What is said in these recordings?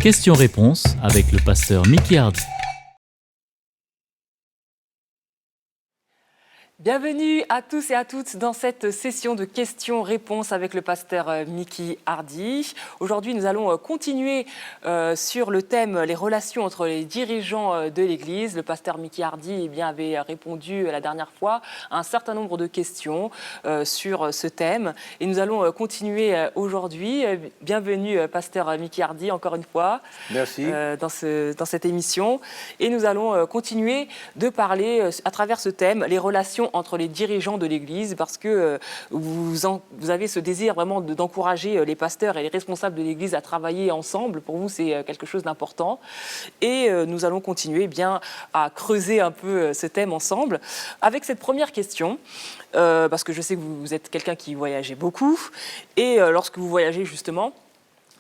Questions-réponses avec le pasteur Mickey Hardy. Bienvenue à tous et à toutes dans cette session de questions-réponses avec le pasteur Mickey Hardy. Aujourd'hui, nous allons continuer sur le thème les relations entre les dirigeants de l'Église. Le pasteur Mickey Hardy avait répondu la dernière fois à un certain nombre de questions sur ce thème. Et nous allons continuer aujourd'hui. Bienvenue, pasteur Mickey Hardy, encore une fois. Merci. Dans cette émission. Et nous allons continuer de parler à travers ce thème, les relations entre les dirigeants de l'Église, parce que vous avez ce désir vraiment d'encourager les pasteurs et les responsables de l'Église à travailler ensemble. Pour vous, c'est quelque chose d'important. Et nous allons continuer à creuser un peu ce thème ensemble. Avec cette première question, parce que je sais que vous êtes quelqu'un qui voyageait beaucoup, et lorsque vous voyagez justement,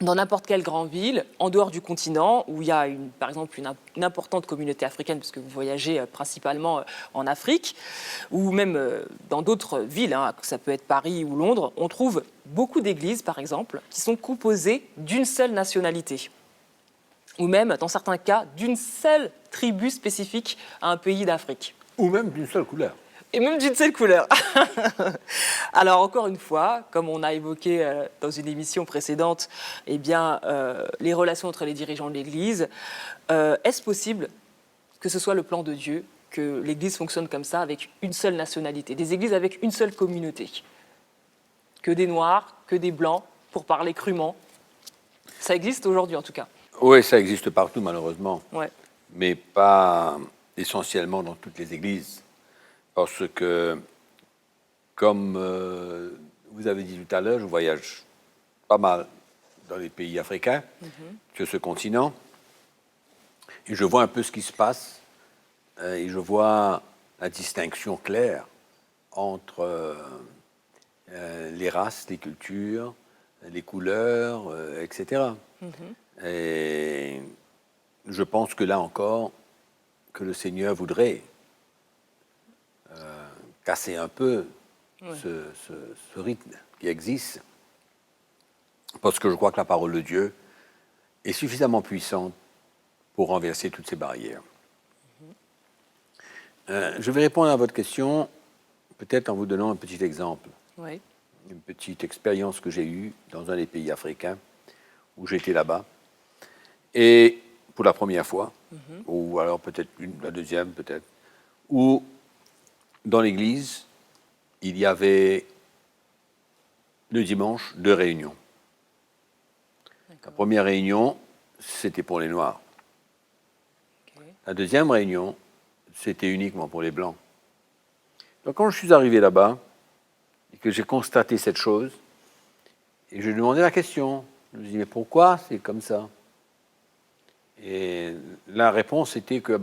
dans n'importe quelle grande ville, en dehors du continent, où il y a par exemple une importante communauté africaine, puisque vous voyagez principalement en Afrique, ou même dans d'autres villes, ça peut être Paris ou Londres, on trouve beaucoup d'églises, par exemple, qui sont composées d'une seule nationalité, ou même, dans certains cas, d'une seule tribu spécifique à un pays d'Afrique. Ou même d'une seule couleur. Et même d'une seule couleur. Alors, encore une fois, comme on a évoqué dans une émission précédente, les relations entre les dirigeants de l'Église, est-ce possible que ce soit le plan de Dieu, que l'Église fonctionne comme ça, avec une seule nationalité, des églises avec une seule communauté? Que des Noirs, que des Blancs, pour parler crûment. Ça existe aujourd'hui, en tout cas. Oui, ça existe partout, malheureusement. Ouais. Mais pas essentiellement dans toutes les églises. Parce que, comme vous avez dit tout à l'heure, je voyage pas mal dans les pays africains, sur ce continent, et je vois un peu ce qui se passe, et je vois la distinction claire entre les races, les cultures, les couleurs, etc. Et je pense que là encore, que le Seigneur voudrait casser un peu ce rythme qui existe, parce que je crois que la parole de Dieu est suffisamment puissante pour renverser toutes ces barrières. Je vais répondre à votre question, peut-être en vous donnant un petit exemple. Oui. Une petite expérience que j'ai eue dans un des pays africains, où j'étais là-bas, et pour la première fois, ou alors peut-être la deuxième, peut-être, où dans l'église, il y avait le dimanche 2 réunions. La première réunion, c'était pour les Noirs. Okay. La deuxième réunion, c'était uniquement pour les Blancs. Donc quand je suis arrivé là-bas, et que j'ai constaté cette chose, et je lui ai demandé la question, je me suis dit, mais pourquoi c'est comme ça? Et la réponse était que,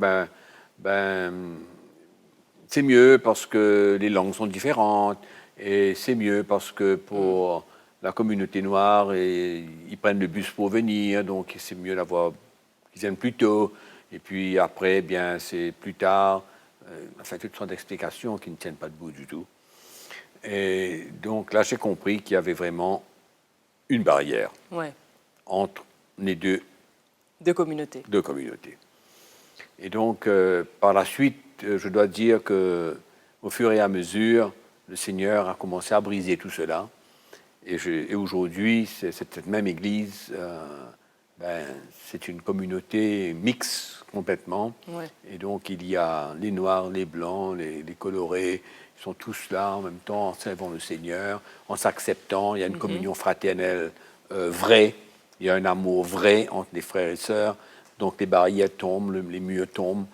c'est mieux parce que les langues sont différentes, et c'est mieux parce que pour la communauté noire, ils prennent le bus pour venir, donc c'est mieux d'avoir qu'ils viennent plus tôt, et puis après, c'est plus tard. Enfin, toutes sortes d'explications qui ne tiennent pas debout du tout. Et donc là, j'ai compris qu'il y avait vraiment une barrière entre les deux communautés. Deux communautés. Et donc, par la suite, je dois dire que, au fur et à mesure, le Seigneur a commencé à briser tout cela. Et aujourd'hui, cette même Église, c'est une communauté mixte complètement. Ouais. Et donc, il y a les Noirs, les Blancs, les colorés. Ils sont tous là en même temps, en servant le Seigneur, en s'acceptant. Il y a une communion fraternelle vraie. Il y a un amour vrai entre les frères et sœurs. Donc, les barrières tombent, les murs tombent.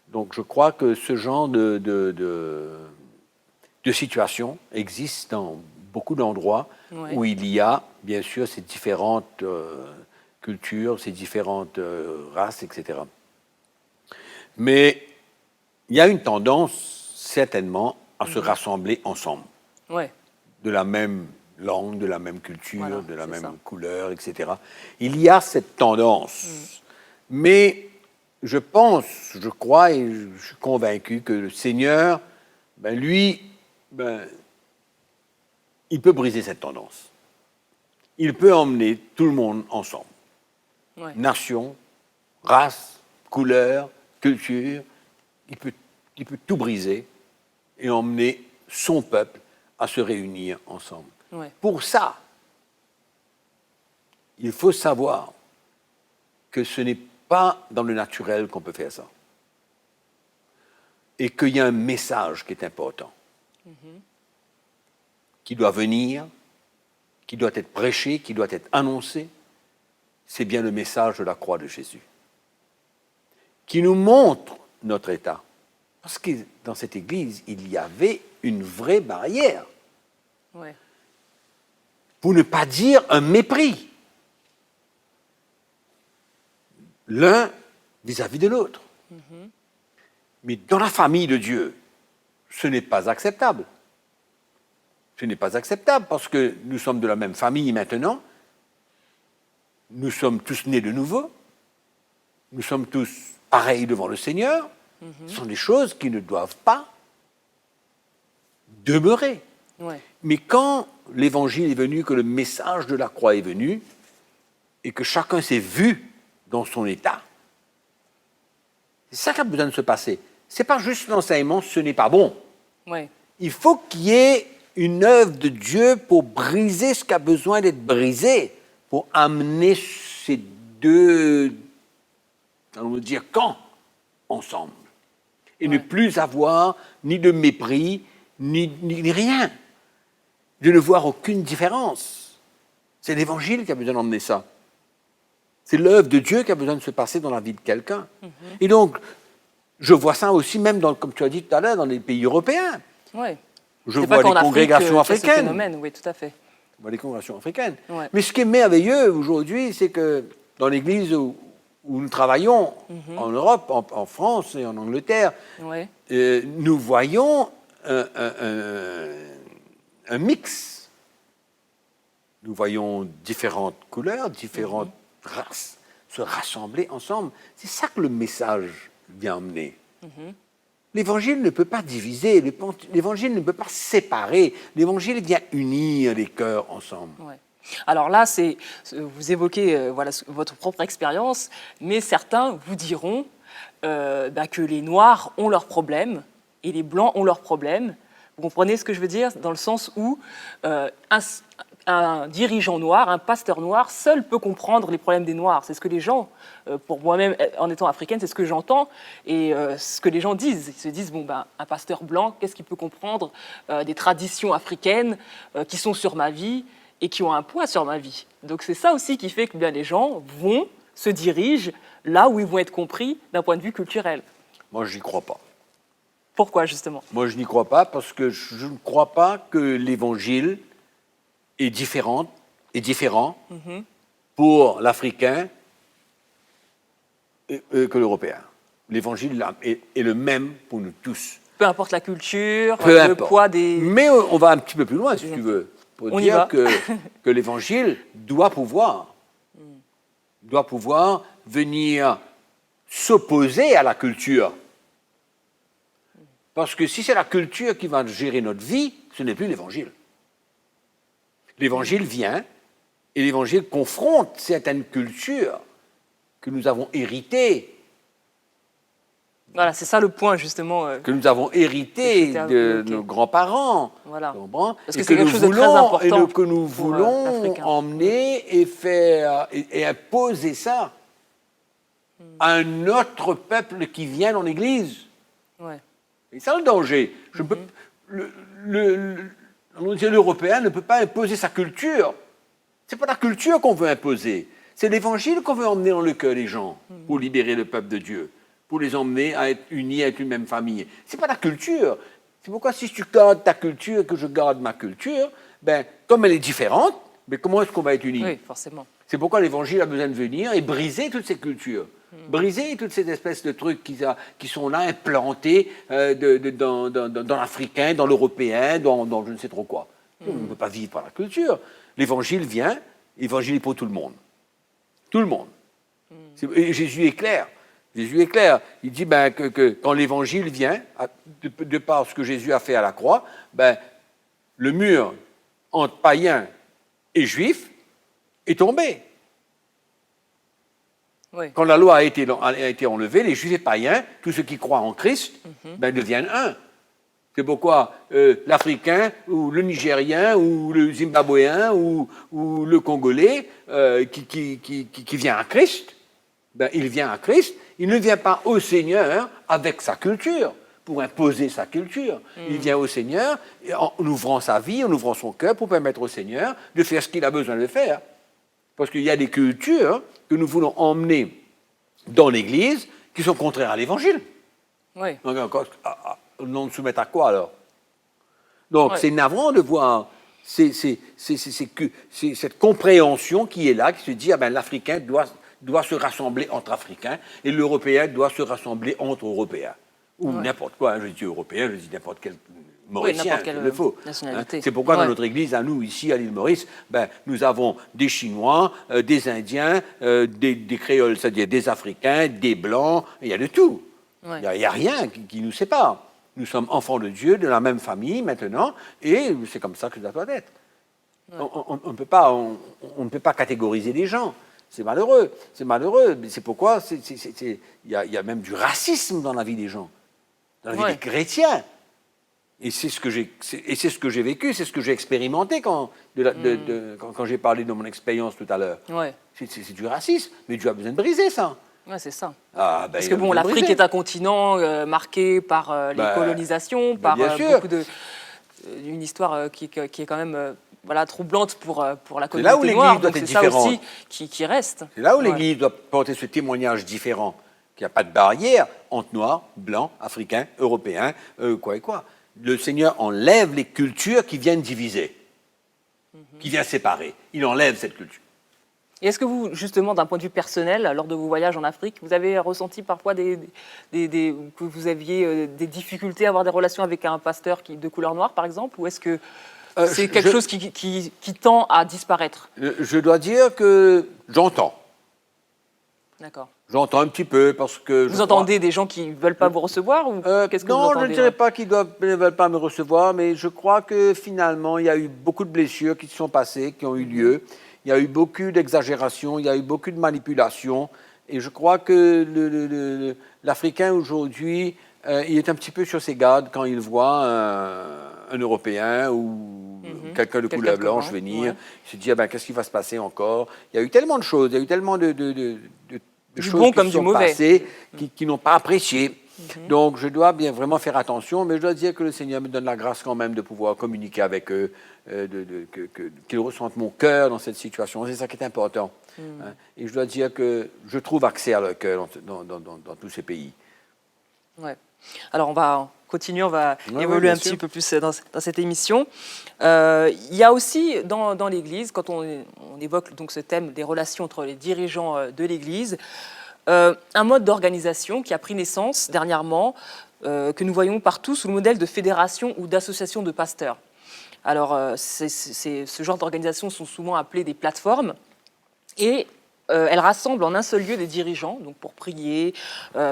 Donc, je crois que ce genre de situation existe dans beaucoup d'endroits où il y a, bien sûr, ces différentes cultures, ces différentes races, etc. Mais il y a une tendance, certainement, à se rassembler ensemble. Ouais. De la même langue, de la même culture, Voilà, de la même ça. couleur, etc. Il y a cette tendance. Mais je pense, je crois et je suis convaincu que le Seigneur, lui, il peut briser cette tendance. Il peut emmener tout le monde ensemble. Ouais. Nation, race, couleur, culture. Il peut tout briser et emmener son peuple à se réunir ensemble. Ouais. Pour ça, il faut savoir que ce n'est pas dans le naturel qu'on peut faire ça. Et qu'il y a un message qui est important, qui doit venir, qui doit être prêché, qui doit être annoncé. C'est bien le message de la croix de Jésus, qui nous montre notre état. Parce que dans cette église, il y avait une vraie barrière, Ouais. pour ne pas dire un mépris, l'un vis-à-vis de l'autre. Mais dans la famille de Dieu, ce n'est pas acceptable. Ce n'est pas acceptable parce que nous sommes de la même famille maintenant, nous sommes tous nés de nouveau, nous sommes tous pareils devant le Seigneur. Ce sont des choses qui ne doivent pas demeurer. Ouais. Mais quand l'Évangile est venu, que le message de la croix est venu, et que chacun s'est vu dans son état, c'est ça qui a besoin de se passer. Ce n'est pas juste l'enseignement, ce n'est pas bon. Ouais. Il faut qu'il y ait une œuvre de Dieu pour briser ce qui a besoin d'être brisé, pour amener ces deux, allons dire, camps ensemble. Et ne plus avoir ni de mépris, ni rien. De ne voir aucune différence. C'est l'Évangile qui a besoin d'emmener ça. C'est l'œuvre de Dieu qui a besoin de se passer dans la vie de quelqu'un. Et donc, je vois ça aussi, même, comme tu as dit tout à l'heure, dans les pays européens. Ouais. Je C'est vois pas qu'en des congrégations Afrique, qu'il y a ce africaines. phénomène, oui, tout à fait. Je vois des congrégations africaines. Ouais. Mais ce qui est merveilleux aujourd'hui, c'est que dans l'Église où nous travaillons, en Europe, en France et en Angleterre, Ouais. nous voyons un mix. Nous voyons différentes couleurs, différentes races se rassembler ensemble. C'est ça que le message vient emmener. L'Évangile ne peut pas diviser, l'Évangile ne peut pas séparer. L'Évangile vient unir les cœurs ensemble. Ouais. Alors là, vous évoquez voilà, votre propre expérience, mais certains vous diront que les Noirs ont leurs problèmes et les Blancs ont leurs problèmes. Vous comprenez ce que je veux dire? Dans le sens où un dirigeant noir, un pasteur noir, seul peut comprendre les problèmes des Noirs. C'est ce que les gens, pour moi-même, en étant africaine, c'est ce que j'entends et ce que les gens disent. Ils se disent, un pasteur blanc, qu'est-ce qu'il peut comprendre des traditions africaines qui sont sur ma vie et qui ont un poids sur ma vie. Donc c'est ça aussi qui fait que les gens se dirigent là où ils vont être compris d'un point de vue culturel. Moi, je n'y crois pas. Pourquoi, justement? Moi, je n'y crois pas parce que je ne crois pas que l'Évangile est différent pour l'Africain que l'Européen. L'Évangile est le même pour nous tous. Peu importe la culture, Peu le importe. poids des... Mais on va un petit peu plus loin, si tu veux, pour On y dire va. que l'Évangile doit pouvoir venir s'opposer à la culture. Parce que si c'est la culture qui va gérer notre vie, ce n'est plus l'Évangile. L'Évangile vient et l'Évangile confronte certaines cultures que nous avons héritées, Voilà, c'est ça le point, justement. que nous avons héritées C'était de évoqué. nos grands-parents. Voilà. Tu comprends? Parce que Et c'est quelque chose de très important et que nous pour, voulons l'Africain. emmener et faire et imposer ça à un autre peuple qui vient dans l'Église. Ouais. Et c'est le danger. L'Européen ne peut pas imposer sa culture. Ce n'est pas la culture qu'on veut imposer. C'est l'Évangile qu'on veut emmener dans le cœur des gens pour libérer le peuple de Dieu, pour les emmener à être unis, à être une même famille. Ce n'est pas la culture. C'est pourquoi si tu gardes ta culture et que je garde ma culture, comme elle est différente, comment est-ce qu'on va être unis? Oui, forcément. C'est pourquoi l'Évangile a besoin de venir et briser toutes ces cultures. Briser toutes ces espèces de trucs qui sont là, implantés dans l'Africain, dans l'Européen, dans je ne sais trop quoi. On ne peut pas vivre par la culture. L'Évangile vient, l'Évangile est pour tout le monde. Tout le monde. Et Jésus est clair. Jésus est clair. Il dit que quand l'Évangile vient, de par ce que Jésus a fait à la croix, le mur entre païens et juifs est tombé. Oui. Quand la loi a été enlevée, les Juifs et païens, tous ceux qui croient en Christ, deviennent un. C'est pourquoi l'Africain, ou le Nigérien, ou le Zimbabwéen, ou le Congolais qui vient à Christ, il vient à Christ, il ne vient pas au Seigneur avec sa culture, pour imposer sa culture. Il vient au Seigneur en ouvrant sa vie, en ouvrant son cœur pour permettre au Seigneur de faire ce qu'il a besoin de faire. Parce qu'il y a des cultures que nous voulons emmener dans l'Église qui sont contraires à l'Évangile. Oui. Donc, on nous soumet à quoi alors? Donc Ouais. c'est navrant de voir cette compréhension qui est là, qui se dit l'Africain doit se rassembler entre Africains et l'Européen doit se rassembler entre Européens. Ou n'importe quoi, je dis Européen, je dis n'importe quel Mauricien, n'importe quelle il le faut. nationalité. C'est pourquoi dans notre église, à nous, ici, à l'île Maurice, nous avons des Chinois, des Indiens, des Créoles, c'est-à-dire des Africains, des Blancs, il y a de tout. Ouais. Il n'y a rien qui nous sépare. Nous sommes enfants de Dieu, de la même famille maintenant, et c'est comme ça que ça doit être. Ouais. On ne peut pas catégoriser les gens. C'est malheureux. C'est malheureux. C'est pourquoi il y a même du racisme dans la vie des gens, dans la vie des chrétiens. Et c'est ce que j'ai vécu, c'est ce que j'ai expérimenté quand j'ai parlé de mon expérience tout à l'heure. Ouais. C'est du racisme, mais Dieu a besoin de briser ça. Ouais, c'est ça. Parce que bon, l'Afrique est un continent marqué par les colonisations, par beaucoup une histoire qui est quand même troublante pour la communauté noire. Donc c'est ça aussi qui reste. C'est là où l'Église doit porter ce témoignage différent, qu'il n'y a pas de barrière entre noirs, blancs, africains, européens, quoi et quoi. Le Seigneur enlève les cultures qui viennent diviser, qui viennent séparer. Il enlève cette culture. Et est-ce que vous, justement, d'un point de vue personnel, lors de vos voyages en Afrique, vous avez ressenti parfois que vous aviez des difficultés à avoir des relations avec un pasteur de couleur noire, par exemple, ou est-ce que c'est quelque chose qui tend à disparaître? Je dois dire que j'entends. D'accord. J'entends un petit peu parce que... Vous entendez des gens qui ne veulent pas vous recevoir ou qu'est-ce que vous entendez? Non, je ne dirais pas qu'ils ne veulent pas me recevoir, mais je crois que finalement, il y a eu beaucoup de blessures qui se sont passées, qui ont eu lieu. Il y a eu beaucoup d'exagérations, il y a eu beaucoup de manipulations. Et je crois que l'Africain aujourd'hui, il est un petit peu sur ses gardes quand il voit un Européen ou quelqu'un de couleur blanche venir. Il se dit, qu'est-ce qui va se passer encore? Il y a eu tellement de choses, il y a eu tellement de choses bon qui comme se sont du mauvais. passées, qui n'ont pas apprécié. Donc, je dois bien vraiment faire attention, mais je dois dire que le Seigneur me donne la grâce quand même de pouvoir communiquer avec eux, qu'ils ressentent mon cœur dans cette situation. C'est ça qui est important. Hein. Et je dois dire que je trouve accès à leur cœur dans tous ces pays. Ouais. Alors, on va continuer, on va évoluer un petit peu plus dans cette émission. Il y a aussi dans l'Église, quand on évoque donc ce thème des relations entre les dirigeants de l'Église, un mode d'organisation qui a pris naissance dernièrement, que nous voyons partout sous le modèle de fédération ou d'association de pasteurs. Alors, ce genre d'organisations sont souvent appelées des plateformes et elles rassemblent en un seul lieu des dirigeants, donc pour prier,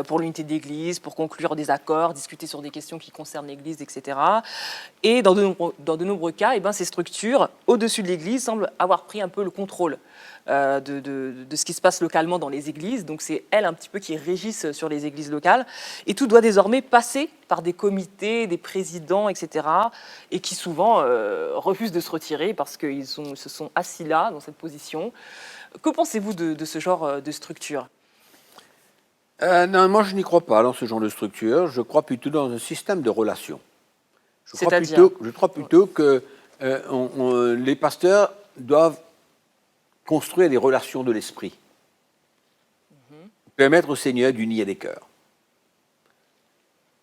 pour l'unité de l'Église, pour conclure des accords, discuter sur des questions qui concernent l'Église, etc. Et dans de nombreux cas, ces structures, au-dessus de l'Église, semblent avoir pris un peu le contrôle de ce qui se passe localement dans les églises. Donc c'est elles un petit peu qui régissent sur les églises locales. Et tout doit désormais passer par des comités, des présidents, etc. Et qui souvent refusent de se retirer parce qu'ils se sont assis là, dans cette position. Que pensez-vous de ce genre de structure? Non, moi je n'y crois pas dans ce genre de structure. Je crois plutôt dans un système de relations. Je crois plutôt que les pasteurs doivent construire des relations de l'esprit. Permettre au Seigneur d'unir les cœurs.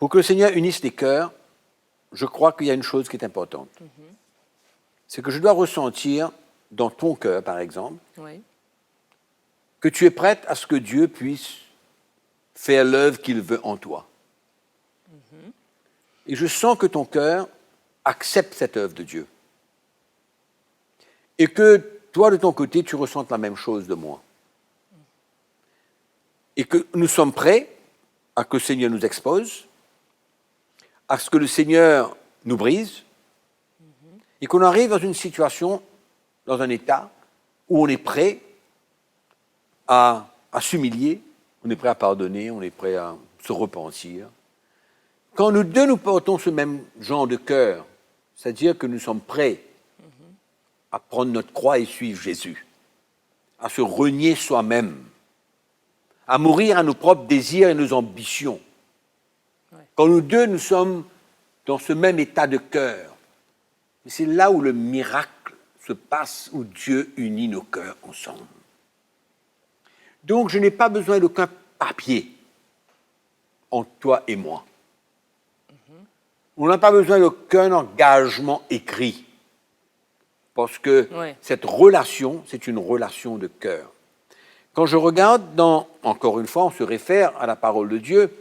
Pour que le Seigneur unisse les cœurs, je crois qu'il y a une chose qui est importante. C'est que je dois ressentir dans ton cœur, par exemple, que tu es prête à ce que Dieu puisse faire l'œuvre qu'il veut en toi. Et je sens que ton cœur accepte cette œuvre de Dieu. Et que toi, de ton côté, tu ressentes la même chose de moi. Et que nous sommes prêts à que le Seigneur nous expose, à ce que le Seigneur nous brise, et qu'on arrive dans une situation, dans un état, où on est prêt à à s'humilier, on est prêt à pardonner, on est prêt à se repentir. Quand nous deux, nous portons ce même genre de cœur, c'est-à-dire que nous sommes prêts à prendre notre croix et suivre Jésus, à se renier soi-même, à mourir à nos propres désirs et nos ambitions. Ouais. Quand nous deux, nous sommes dans ce même état de cœur, c'est là où le miracle se passe, où Dieu unit nos cœurs ensemble. Donc, je n'ai pas besoin d'aucun papier entre toi et moi. On n'a pas besoin d'aucun engagement écrit. Parce que cette relation, c'est une relation de cœur. Quand je regarde encore une fois, on se réfère à la parole de Dieu,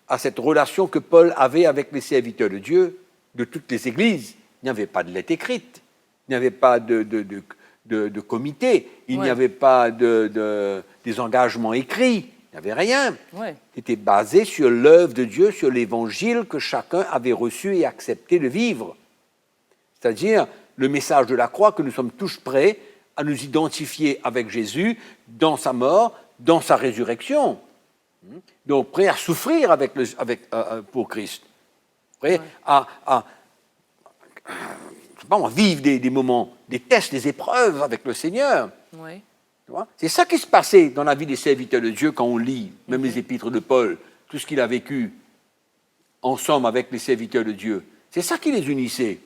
à cette relation que Paul avait avec les serviteurs de Dieu, de toutes les églises. Il n'y avait pas de lettre écrite, il n'y avait pas de comité, il n'y avait pas des engagements écrits, il n'y avait rien. C'était basé sur l'œuvre de Dieu, sur l'évangile que chacun avait reçu et accepté de vivre. C'est-à-dire le message de la croix, que nous sommes tous prêts à nous identifier avec Jésus dans sa mort, dans sa résurrection. Donc prêts à souffrir pour Christ, prêts à vivre des moments, des tests, des épreuves avec le Seigneur. Oui. C'est ça qui se passait dans la vie des serviteurs de Dieu quand on lit, même les épîtres de Paul, tout ce qu'il a vécu ensemble avec les serviteurs de Dieu. C'est ça qui les unissait.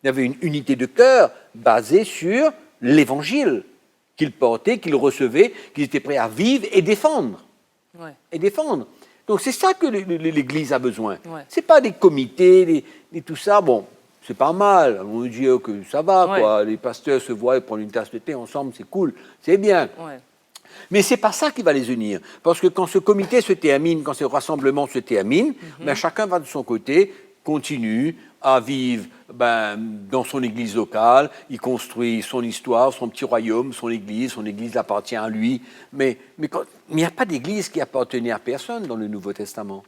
Il y avait une unité de cœur basée sur l'évangile qu'ils portaient, qu'ils recevaient, qu'ils étaient prêts à vivre et défendre. Et défendre. Donc c'est ça que l'Église a besoin. C'est pas des comités, tout ça. Bon, c'est pas mal. On dit que ça va, quoi. Les pasteurs se voient et prennent une tasse de thé ensemble, c'est cool, c'est bien. Mais c'est pas ça qui va les unir. Parce que quand ce comité se termine, quand ce rassemblement se termine, chacun va de son côté, continue à vivre dans son église locale, il construit son histoire, son petit royaume, son église appartient à lui. Mais il n'y a pas d'église qui appartenait à personne dans le Nouveau Testament.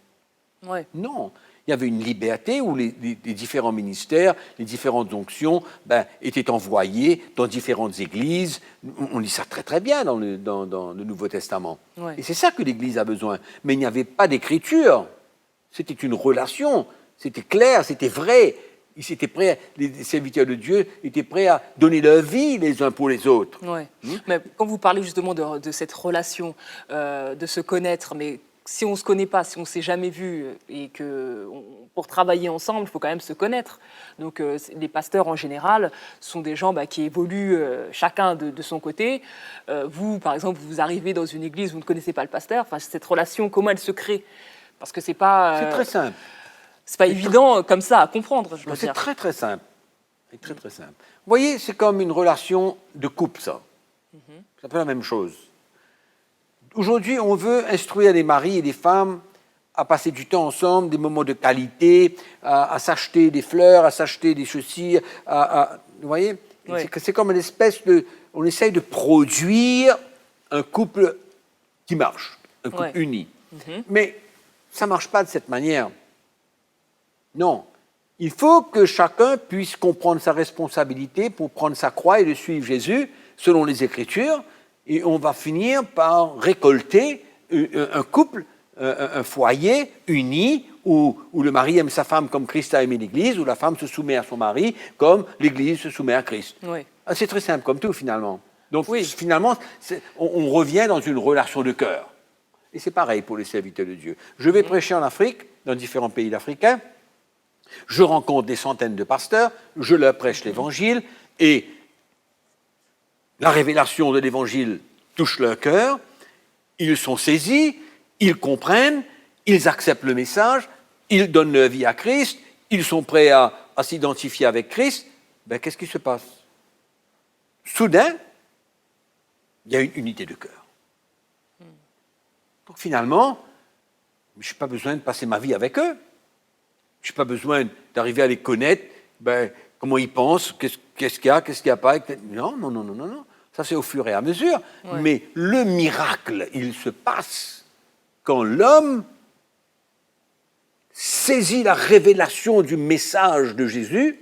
Non. Il y avait une liberté où les différents ministères, les différentes onctions étaient envoyés dans différentes églises. On lit ça très très bien dans le Nouveau Testament. Et c'est ça que l'Église a besoin. Mais il n'y avait pas d'écriture. C'était une relation. C'était clair, c'était vrai. Ils étaient prêts, les serviteurs de Dieu étaient prêts à donner leur vie les uns pour les autres. Mais quand vous parlez justement de cette relation, de se connaître, mais si on ne se connaît pas, si on ne s'est jamais vu, et que pour travailler ensemble, il faut quand même se connaître. Donc les pasteurs en général sont des gens qui évoluent chacun de son côté. Vous, par exemple, vous arrivez dans une église, vous ne connaissez pas le pasteur. Enfin, cette relation, comment elle se crée? Parce que c'est pas... c'est très simple. C'est pas évident comme ça à comprendre, je veux dire. C'est très très simple. C'est très très simple. Vous voyez, c'est comme une relation de couple, ça. C'est un peu la même chose. Aujourd'hui, on veut instruire les maris et les femmes à passer du temps ensemble, des moments de qualité, à s'acheter des fleurs, à s'acheter des chaussures. Vous voyez, c'est comme une espèce de... On essaye de produire un couple qui marche, un couple uni. Mais ça ne marche pas de cette manière. Non. Il faut que chacun puisse comprendre sa responsabilité pour prendre sa croix et de suivre Jésus selon les Écritures. Et on va finir par récolter un couple, un foyer uni où le mari aime sa femme comme Christ a aimé l'Église, où la femme se soumet à son mari comme l'Église se soumet à Christ. C'est très simple comme tout finalement. Donc finalement, on revient dans une relation de cœur. Et c'est pareil pour les serviteurs de Dieu. Je vais prêcher en Afrique, dans différents pays africains. Je rencontre des centaines de pasteurs, je leur prêche l'Évangile et la révélation de l'Évangile touche leur cœur, ils sont saisis, ils comprennent, ils acceptent le message, ils donnent leur vie à Christ, ils sont prêts à s'identifier avec Christ. Qu'est-ce qui se passe? Soudain, il y a une unité de cœur. Donc finalement, je n'ai pas besoin de passer ma vie avec eux. Je n'ai pas besoin d'arriver à les connaître, comment ils pensent, qu'est-ce qu'il y a, qu'est-ce qu'il n'y a pas. Non. Ça, c'est au fur et à mesure. Mais le miracle, il se passe quand l'homme saisit la révélation du message de Jésus,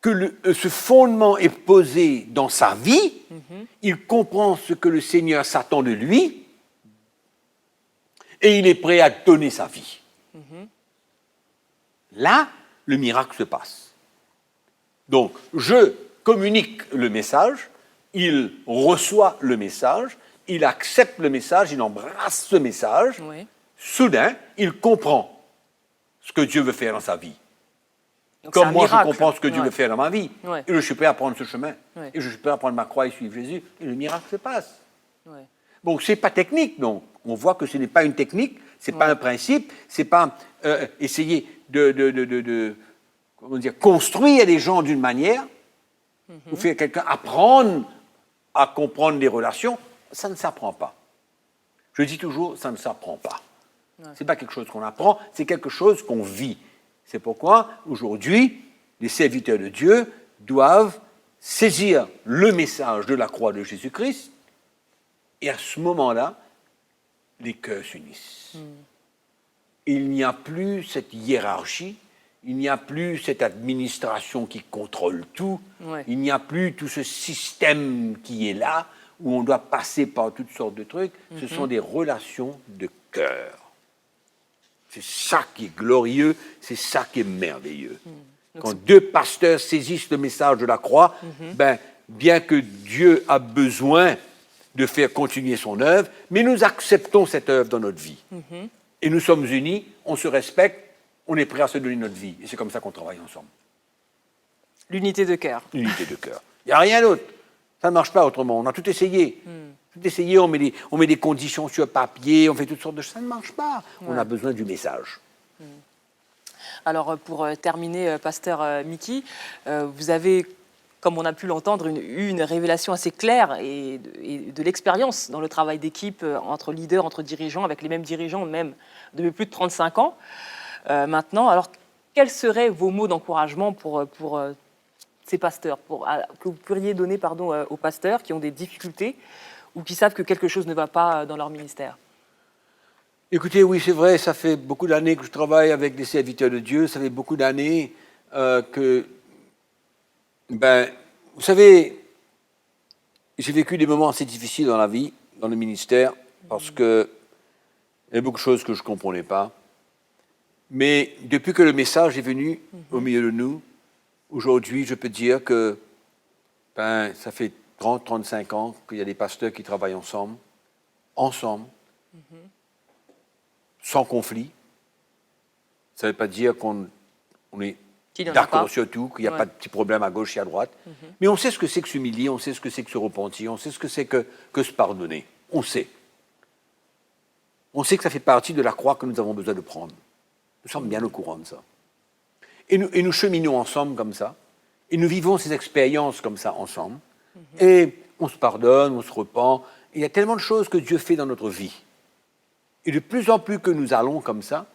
que ce fondement est posé dans sa vie, il comprend ce que le Seigneur s'attend de lui et il est prêt à donner sa vie. Là, le miracle se passe. Donc, je communique le message, il reçoit le message, il accepte le message, il embrasse ce message. Oui. Soudain, il comprend ce que Dieu veut faire dans sa vie. Donc, c'est Comme un moi, miracle. je comprends ce que Dieu Ouais. veut faire dans ma vie. Ouais. Et je suis prêt à prendre ce chemin. Ouais. Et je suis prêt à prendre ma croix et suivre Jésus. Et le miracle se passe. Ouais. Bon, ce n'est pas technique, donc. On voit que ce n'est pas une technique, ce n'est pas un principe, ce n'est pas essayer de comment dire, construire les gens d'une manière, ou faire quelqu'un apprendre à comprendre les relations. Ça ne s'apprend pas. Je dis toujours, ça ne s'apprend pas. Ouais. Ce n'est pas quelque chose qu'on apprend, c'est quelque chose qu'on vit. C'est pourquoi, aujourd'hui, les serviteurs de Dieu doivent saisir le message de la croix de Jésus-Christ, et à ce moment-là, les cœurs s'unissent. Il n'y a plus cette hiérarchie, il n'y a plus cette administration qui contrôle tout, Ouais. il n'y a plus tout ce système qui est là, où on doit passer par toutes sortes de trucs. Ce sont des relations de cœur. C'est ça qui est glorieux, c'est ça qui est merveilleux. Quand deux pasteurs saisissent le message de la croix, ben, bien que Dieu a besoin de faire continuer son œuvre, mais nous acceptons cette œuvre dans notre vie. Et nous sommes unis, on se respecte, on est prêt à se donner notre vie. Et c'est comme ça qu'on travaille ensemble. L'unité de cœur. Unité de cœur. Il n'y a rien d'autre. Ça ne marche pas autrement. On a tout essayé. Tout essayé, on met des conditions sur papier, on fait toutes sortes de choses. Ça ne marche pas. On a besoin du message. Alors, pour terminer, pasteur Mickey, vous avez, comme on a pu l'entendre, eu une révélation assez claire et de l'expérience dans le travail d'équipe entre leaders, entre dirigeants, avec les mêmes dirigeants, même depuis plus de 35 ans maintenant. Alors, quels seraient vos mots d'encouragement pour ces pasteurs, que vous pourriez donner aux pasteurs qui ont des difficultés ou qui savent que quelque chose ne va pas dans leur ministère? Écoutez, oui, c'est vrai, ça fait beaucoup d'années que je travaille avec des serviteurs de Dieu, ça fait beaucoup d'années que, ben, vous savez, j'ai vécu des moments assez difficiles dans la vie, dans le ministère, parce que il y a beaucoup de choses que je ne comprenais pas. Mais depuis que le message est venu au milieu de nous, aujourd'hui, je peux dire que ben, ça fait 30, 35 ans qu'il y a des pasteurs qui travaillent ensemble, sans conflit. Ça ne veut pas dire qu'on est d'accord sur tout, qu'il n'y a pas de petits problèmes à gauche et à droite. Mais on sait ce que c'est que s'humilier, on sait ce que c'est que se repentir, on sait ce que c'est que se pardonner. On sait. On sait que ça fait partie de la croix que nous avons besoin de prendre. Nous sommes bien au courant de ça. Et nous cheminons ensemble comme ça. Et nous vivons ces expériences comme ça ensemble. Et on se pardonne, on se repent. Et il y a tellement de choses que Dieu fait dans notre vie. Et de plus en plus que nous allons comme ça,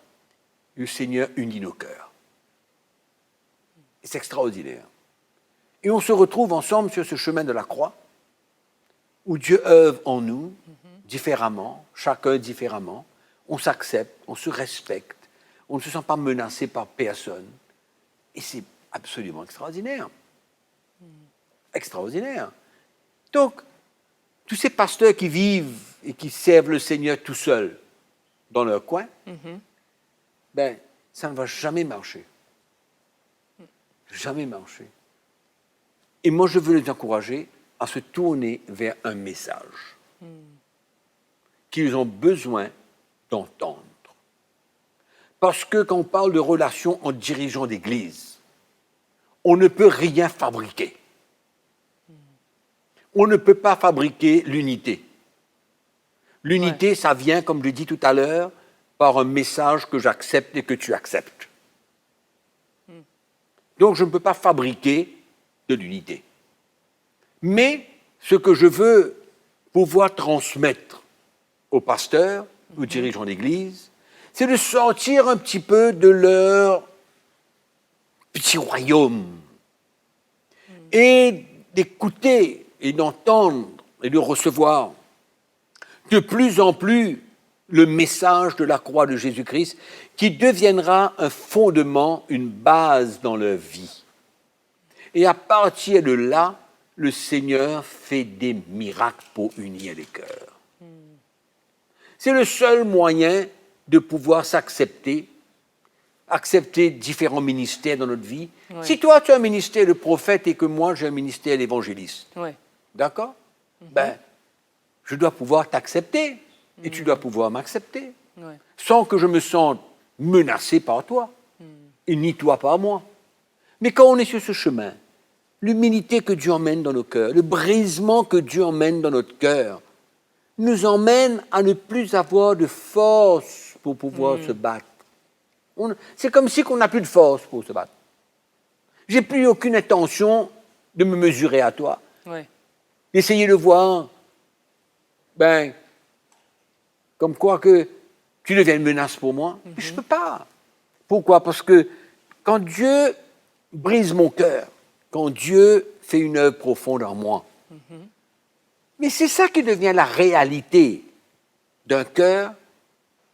le Seigneur unit nos cœurs. Et c'est extraordinaire. Et on se retrouve ensemble sur ce chemin de la croix, où Dieu œuvre en nous, différemment, chacun différemment. On s'accepte, on se respecte, on ne se sent pas menacé par personne. Et c'est absolument extraordinaire. Extraordinaire. Donc, tous ces pasteurs qui vivent et qui servent le Seigneur tout seuls, dans leur coin, ben, ça ne va jamais marcher. Jamais marcher. Et moi, je veux les encourager à se tourner vers un message qu'ils ont besoin d'entendre. Parce que quand on parle de relations entre dirigeants d'église, on ne peut rien fabriquer. On ne peut pas fabriquer l'unité. L'unité, ça vient, comme je l'ai dit tout à l'heure, par un message que j'accepte et que tu acceptes. Donc, je ne peux pas fabriquer de l'unité. Mais ce que je veux pouvoir transmettre aux pasteurs, aux dirigeants d'église, c'est de sortir un petit peu de leur petit royaume et d'écouter et d'entendre et de recevoir de plus en plus le message de la croix de Jésus-Christ qui deviendra un fondement, une base dans leur vie. Et à partir de là, le Seigneur fait des miracles pour unir les cœurs. C'est le seul moyen de pouvoir s'accepter, accepter différents ministères dans notre vie. Ouais. Si toi, tu as un ministère de prophète et que moi, j'ai un ministère d'évangéliste, Ouais. d'accord? Ben, je dois pouvoir t'accepter et tu dois pouvoir m'accepter Ouais. sans que je me sente menacé par toi et ni toi par moi. Mais quand on est sur ce chemin, l'humilité que Dieu emmène dans nos cœurs, le brisement que Dieu emmène dans notre cœur, nous emmène à ne plus avoir de force pour pouvoir se battre. C'est comme si on n'a plus de force pour se battre. J'ai plus aucune intention de me mesurer à toi, Ouais. d'essayer de voir, comme quoi que tu deviens une menace pour moi. Mais je ne peux pas. Pourquoi? Parce que quand Dieu brise mon cœur, quand Dieu fait une œuvre profonde en moi, mais c'est ça qui devient la réalité d'un cœur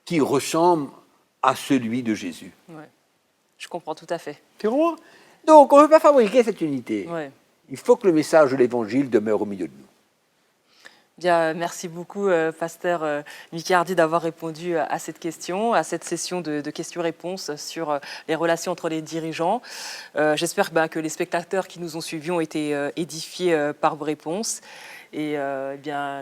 qui ressemble à celui de Jésus. Ouais. Je comprends tout à fait. Tu vois? Donc, on ne peut pas fabriquer cette unité. Ouais. Il faut que le message de l'Évangile demeure au milieu de nous. Bien, merci beaucoup, pasteur Mickey Hardy, d'avoir répondu à cette question, à cette session de questions-réponses sur les relations entre les dirigeants. J'espère que les spectateurs qui nous ont suivis ont été édifiés par vos réponses. Et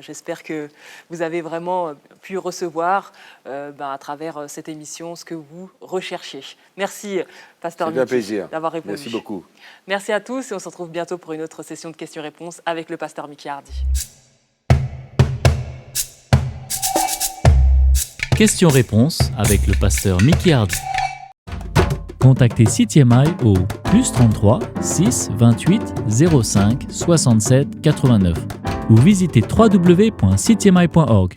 j'espère que vous avez vraiment pu recevoir à travers cette émission ce que vous recherchez. Merci, pasteur C'est un Mickey, plaisir. d'avoir répondu. Merci beaucoup. Merci à tous et on se retrouve bientôt pour une autre session de questions-réponses avec le pasteur Mickey Hardy. Questions-réponses avec le pasteur Mickey Hardy. Contactez CTMI au +33 6 28 05 67 89 ou visitez www.ctmi.org.